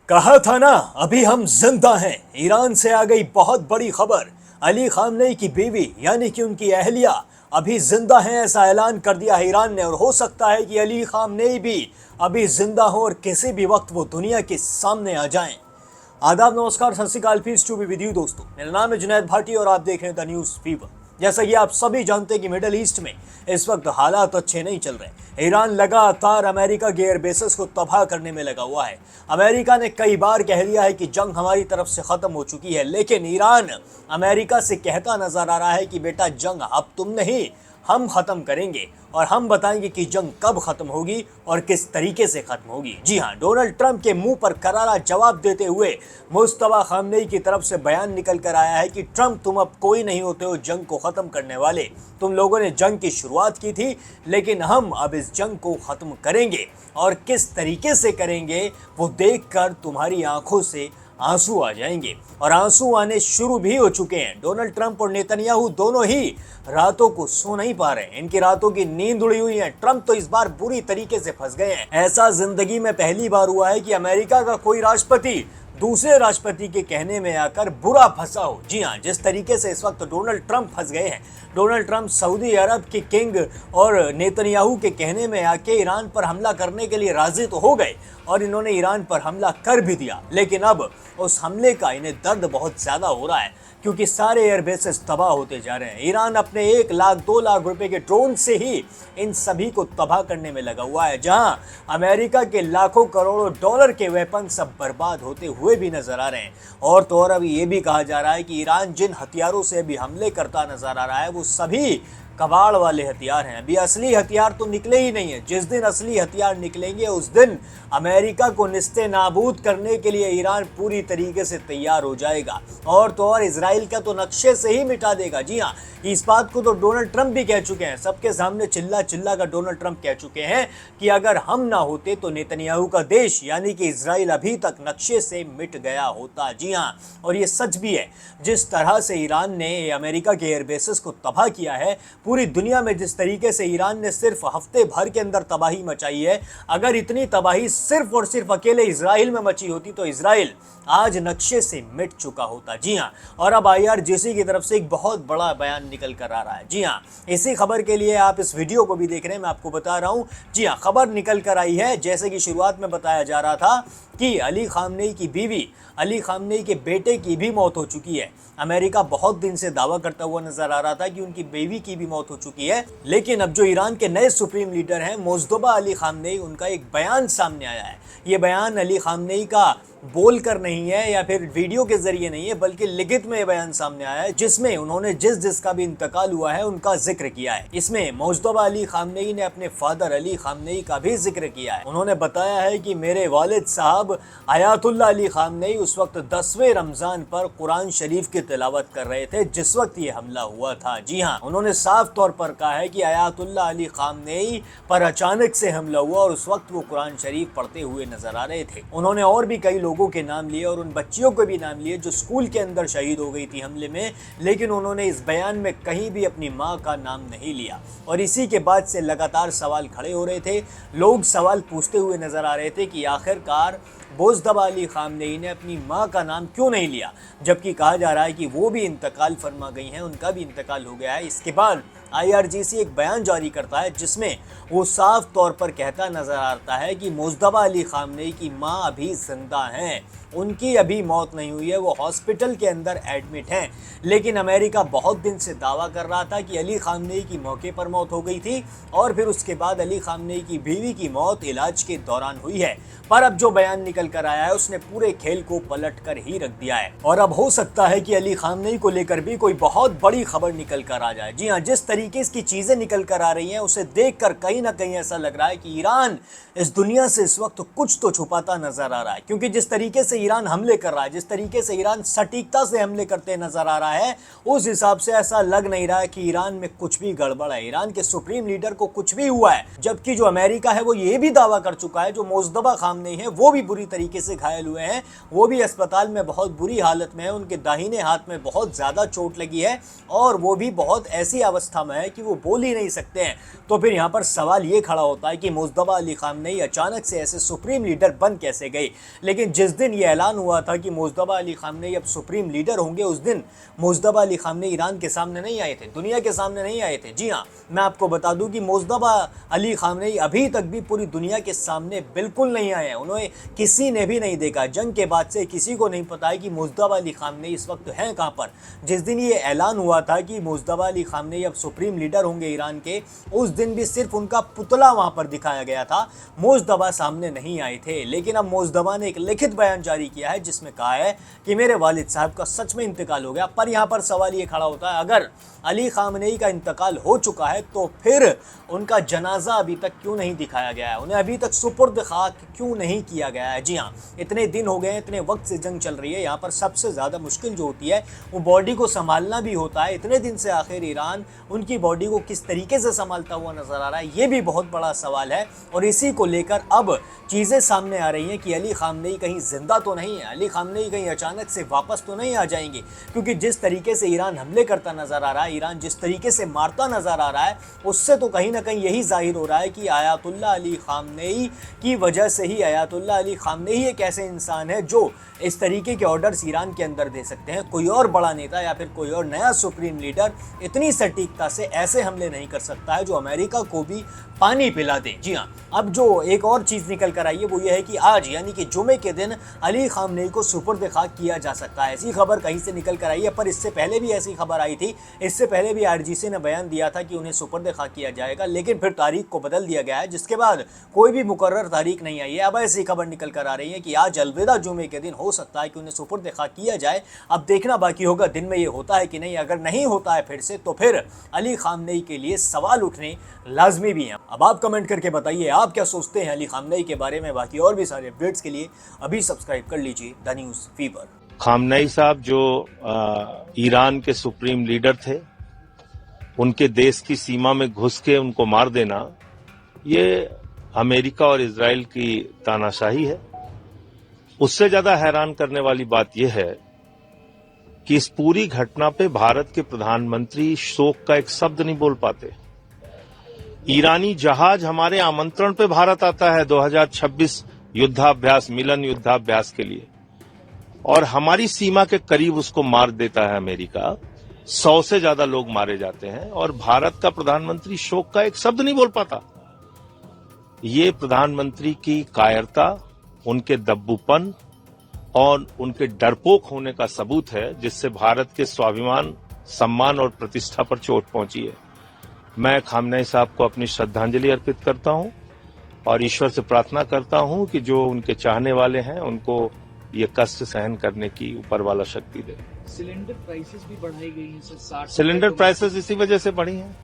कहा था ना, अभी हम जिंदा हैं। ईरान से आ गई बहुत बड़ी खबर। अली खामनेई की बीवी यानी कि उनकी अहलिया अभी जिंदा हैं, ऐसा ऐलान कर दिया है ईरान ने। और हो सकता है कि अली खामनेई भी अभी जिंदा हो और किसी भी वक्त वो दुनिया के सामने आ जाएं। आदाब, नमस्कार, Sat Shri Akal, peace to be with you दोस्तों। मेरा नाम है जुनैद भाटी और आप देख रहे हैं द न्यूज़ फीवर। जैसा कि आप सभी जानते हैं कि मिडिल ईस्ट में इस वक्त हालात अच्छे नहीं चल रहे। ईरान लगातार अमेरिका के एयरबेसेस को तबाह करने में लगा हुआ है। अमेरिका ने कई बार कह दिया है कि जंग हमारी तरफ से खत्म हो चुकी है, लेकिन ईरान अमेरिका से कहता नजर आ रहा है कि बेटा, जंग अब तुम नहीं, हम खत्म करेंगे और हम बताएंगे कि जंग कब खत्म होगी और किस तरीके से खत्म होगी। जी हां, डोनाल्ड ट्रंप के मुंह पर करारा जवाब देते हुए मुस्तफा खामनेई की तरफ से बयान निकल कर आया है कि ट्रंप, तुम अब कोई नहीं होते हो जंग को खत्म करने वाले। तुम लोगों ने जंग की शुरुआत की थी, लेकिन हम अब इस जंग को खत्म करेंगे और किस तरीके से करेंगे वो देखकर तुम्हारी आंखों से आंसू आ जाएंगे। और आंसू आने शुरू भी हो चुके हैं। डोनाल्ड ट्रंप और नेतन्याहू दोनों ही रातों को सो नहीं पा रहे हैं। इनकी रातों की नींद उड़ी हुई है। ट्रंप तो इस बार बुरी तरीके से फंस गए हैं। ऐसा जिंदगी में पहली बार हुआ है कि अमेरिका का कोई राष्ट्रपति दूसरे राष्ट्रपति के कहने में आकर बुरा फंसा हो। जी हाँ, जिस तरीके से इस वक्त डोनाल्ड ट्रंप फंस गए हैं। डोनाल्ड ट्रंप सऊदी अरब के किंग और नेतन्याहू के कहने में आके ईरान पर हमला करने के लिए राजी तो हो गए और इन्होंने ईरान पर हमला कर भी दिया, लेकिन अब उस हमले का इन्हें दर्द बहुत ज्यादा हो रहा है क्योंकि सारे एयरबेसेस तबाह होते जा रहे हैं। ईरान अपने 1 लाख 2 लाख रुपए के ड्रोन से ही इन सभी को तबाह करने में लगा हुआ है, जहां अमेरिका के लाखों करोड़ों डॉलर के वेपन सब बर्बाद होते हुए भी नजर आ रहे हैं। और तो और अभी ये भी कहा जा रहा है कि ईरान जिन हथियारों से अभी हमले करता नजर आ रहा है वो सभी कबाड़ वाले हथियार हैं। अभी असली हथियार तो निकले ही नहीं है। जिस दिन असली हथियार निकलेंगे उस दिन अमेरिका को निस्ते नाबूद करने के लिए ईरान पूरी तरीके से तैयार हो जाएगा। और तो और इजराइल का तो नक्शे से ही मिटा देगा। जी हाँ, इस बात को तो डोनाल्ड ट्रंप भी कह चुके हैं। सबके सामने चिल्ला चिल्ला कर डोनाल्ड ट्रंप कह चुके हैं कि अगर हम ना होते तो नेतन्याहू का देश यानी कि इजराइल अभी तक नक्शे से मिट गया होता। जी हाँ, और ये सच भी है। जिस तरह से ईरान ने अमेरिका के एयरबेसेस को तबाह किया है, पूरी दुनिया में जिस तरीके से ईरान ने सिर्फ हफ्ते भर के अंदर तबाही मचाई है, अगर इतनी तबाही सिर्फ और सिर्फ अकेले इजराइल में मची होती तो इजराइल आज नक्शे से मिट चुका होता। जी हाँ, और अब IRGC की तरफ से एक बहुत बड़ा बयान निकल कर आ रहा है। जी हाँ, इसी खबर के लिए आप इस वीडियो को भी देख रहे हैं, मैं आपको बता रहा हूं। जी हाँ, खबर निकल कर आई है, जैसे कि शुरुआत में बताया जा रहा था कि अली खामनेई की बीवी, अली खामनेई के बेटे की भी मौत हो चुकी है। अमेरिका बहुत दिन से दावा करता हुआ नजर आ रहा था कि उनकी बीवी की भी मौत हो चुकी है, लेकिन अब जो ईरान के नए सुप्रीम लीडर हैं मुस्तफा अली खामनेई, उनका एक बयान सामने आया है। ये बयान अली खामनेई का बोलकर नहीं है या फिर वीडियो के जरिए नहीं है, बल्कि लिखित में बयान सामने आया है, जिसमें उन्होंने जिसका भी इंतकाल हुआ है उनका जिक्र किया है। इसमें मुस्तफा अली खामनेई ने अपने फादर अली खामनेई का भी जिक्र किया है। उन्होंने बताया है कि मेरे वालिद साहब आयतुल्लाह अली खामनेई उस वक्त 10वें रमजान पर कुरान शरीफ की तिलावत कर रहे थे जिस वक्त ये हमला हुआ था। जी हाँ, उन्होंने साफ तौर पर कहा है कि आयतुल्लाह अली खामनेई पर अचानक से हमला हुआ और उस वक्त वो कुरान शरीफ पढ़ते हुए नजर आ रहे थे। उन्होंने और भी कई लोगों के नाम लिए और उन बच्चियों को भी नाम लिए जो स्कूल के अंदर शहीद हो गई थी हमले में, लेकिन उन्होंने इस बयान में कहीं भी अपनी मां का नाम नहीं लिया। और इसी के बाद से लगातार सवाल खड़े हो रहे थे। लोग सवाल पूछते हुए नजर आ रहे थे कि आखिरकार मुस्तफा अली खामनेई ने अपनी मां का नाम क्यों नहीं लिया, जबकि कहा जा रहा है कि वो भी इंतकाल फरमा गई हैं, उनका भी इंतकाल हो गया है। इसके बाद IRGC एक बयान जारी करता है जिसमें वो साफ तौर पर कहता नजर आता है कि मुस्तफा अली खामनेई की मां अभी जिंदा हैं, उनकी अभी मौत नहीं हुई है, वो हॉस्पिटल के अंदर एडमिट हैं। लेकिन अमेरिका बहुत दिन से दावा कर रहा था कि अली खामनेई की मौके पर मौत हो गई थी और फिर उसके बाद अली खामनेई की बीवी की मौत इलाज के दौरान हुई है। पर अब जो बयान निकल कर आया है उसने पूरे खेल को पलट कर ही रख दिया है और अब हो सकता है कि अली खामनेई को लेकर भी कोई बहुत बड़ी खबर निकल कर आ जाए। जी हाँ, जिस तरीके की चीजें निकल कर आ रही हैं उसे देखकर कहीं ना कहीं ऐसा लग रहा है कि ईरान इस दुनिया से इस वक्त कुछ तो छुपाता नजर आ रहा है, क्योंकि जिस तरीके से ईरान हमले कर रहा है, जिस तरीके से ईरान सटीकता से हमले करते नजर आ रहा है, उस हिसाब से ऐसा लग नहीं रहा है कि ईरान में कुछ भी गड़बड़ है, ईरान के सुप्रीम लीडर को कुछ भी हुआ है। जबकि जो अमेरिका है वो ये भी दावा कर चुका है जो मुस्तफा खामनेई है वो भी बुरी तरीके से घायल हुए हैं, वो भी अस्पताल में बहुत बुरी हालत में है, उनके दाहिने हाथ में बहुत ज्यादा चोट लगी है और वो भी बहुत ऐसी अवस्था काम है कि वो बोल ही नहीं सकते हैं। तो फिर यहाँ पर सवाल ये खड़ा होता है कि मुज्तबा अली खामनेई अचानक से ऐसे सुप्रीम लीडर बन कैसे गए। लेकिन जिस दिन ये ऐलान हुआ था कि मुज्तबा अली खामनेई अब सुप्रीम लीडर होंगे, उस दिन मुज्तबा अली खामनेई ईरान के सामने नहीं आए थे, दुनिया के सामने नहीं आए थे। जी हाँ, मैं आपको बता दूं कि मुज्तबा अली खामनेई अभी तक भी पूरी दुनिया के सामने बिल्कुल नहीं आए हैं। उन्हें किसी ने भी नहीं देखा। जंग के बाद से किसी को नहीं पता है कि मुज्तबा अली खामनेई इस वक्त हैं कहाँ पर। जिस दिन ये ऐलान हुआ था कि मुज्तबा अली खामनेई अब सुप्रीम लीडर होंगे ईरान के, उस दिन भी सिर्फ उनका पुतला वहां पर दिखाया गया था, मुज्तबा सामने नहीं आए थे। लेकिन अब मुज्तबा ने एक लिखित बयान जारी किया है जिसमें कहा है कि मेरे वालिद साहब का सच में इंतकाल हो गया। पर यहाँ पर सवाल ये खड़ा होता है, अगर अली खामनेई का इंतकाल हो चुका है तो फिर उनका जनाजा अभी तक क्यों नहीं दिखाया गया है, उन्हें अभी तक सुपुर्द खाक क्यों नहीं किया गया है। जी हाँ, इतने दिन हो गए हैं, इतने वक्त से जंग चल रही है, यहाँ पर सबसे ज़्यादा मुश्किल जो होती है वो बॉडी को संभालना भी होता है। इतने दिन से आखिर ईरान उनकी बॉडी को किस तरीके से संभालता हुआ नजर आ रहा है, ये भी बहुत बड़ा सवाल है। और इसी को लेकर अब चीज़ें सामने आ रही हैं कि अली खामनेई कहीं जिंदा तो नहीं है, अली खामनेई कहीं अचानक से वापस तो नहीं आ जाएंगे। क्योंकि जिस तरीके से ईरान हमले करता नजर आ रहा है, ईरान जिस तरीके से मारता नजर आ रहा है, उससे तो कहीं ना कहीं यही जाहिर हो रहा है कि आयतुल्लाह अली खामनेई की वजह से ही, आयतुल्लाह अली खामनेई एक ऐसे इंसान है जो इस तरीके के ऑर्डर्स ईरान के अंदर दे सकते हैं। कोई और बड़ा नेता या फिर कोई और नया सुप्रीम लीडर इतनी सटीकता से ऐसे हमले नहीं कर सकता है जो अमेरिका को भी पानी पिला दे। जी हाँ, अब जो एक और चीज़ निकल कर आई है वो ये है कि आज यानी कि जुमे के दिन अली खामनेई को सुपुर्द खाक किया जा सकता है। ऐसी खबर कहीं से निकल कर आई है, पर इससे पहले भी ऐसी खबर आई थी। इससे पहले भी आईआरजीसी ने बयान दिया था कि उन्हें सुपुर्द खाक किया जाएगा, लेकिन फिर तारीख को बदल दिया गया है, जिसके बाद कोई भी मुकर्रर तारीख नहीं आई है। अब ऐसी खबर निकल कर आ रही है कि आज अलविदा जुमे के दिन हो सकता है कि उन्हें सुपुर्द खाक किया जाए। अब देखना बाकी होगा दिन में ये होता है कि नहीं। अगर नहीं होता है फिर से, तो फिर अली खामनेई के लिए सवाल उठने लाजमी भी हैं। अब आप कमेंट करके बताइए आप क्या सोचते हैं अली खामनेई के बारे में। बाकी और भी सारे अपडेट्स के लिए अभी सब्सक्राइब कर लीजिए द न्यूज़ फीवर। खामनेई साहब जो ईरान के सुप्रीम लीडर थे, उनके देश की सीमा में घुस के उनको मार देना, ये अमेरिका और इजराइल की तानाशाही है। उससे ज्यादा हैरान करने वाली बात यह है कि इस पूरी घटना पे भारत के प्रधानमंत्री शोक का एक शब्द नहीं बोल पाते। ईरानी जहाज हमारे आमंत्रण पे भारत आता है 2026 युद्धाभ्यास, मिलन युद्धाभ्यास के लिए, और हमारी सीमा के करीब उसको मार देता है अमेरिका। 100 से ज्यादा लोग मारे जाते हैं और भारत का प्रधानमंत्री शोक का एक शब्द नहीं बोल पाता। ये प्रधानमंत्री की कायरता, उनके दब्बूपन और उनके डरपोक होने का सबूत है, जिससे भारत के स्वाभिमान, सम्मान और प्रतिष्ठा पर चोट पहुंची है। मैं खामनेई साहब को अपनी श्रद्धांजलि अर्पित करता हूं और ईश्वर से प्रार्थना करता हूं कि जो उनके चाहने वाले हैं उनको ये कष्ट सहन करने की ऊपर वाला शक्ति दे। सिलेंडर प्राइसेस भी बढ़ाई गई हैं सर, 60 सिलेंडर प्राइसेस इसी वजह से बढ़ी हैं।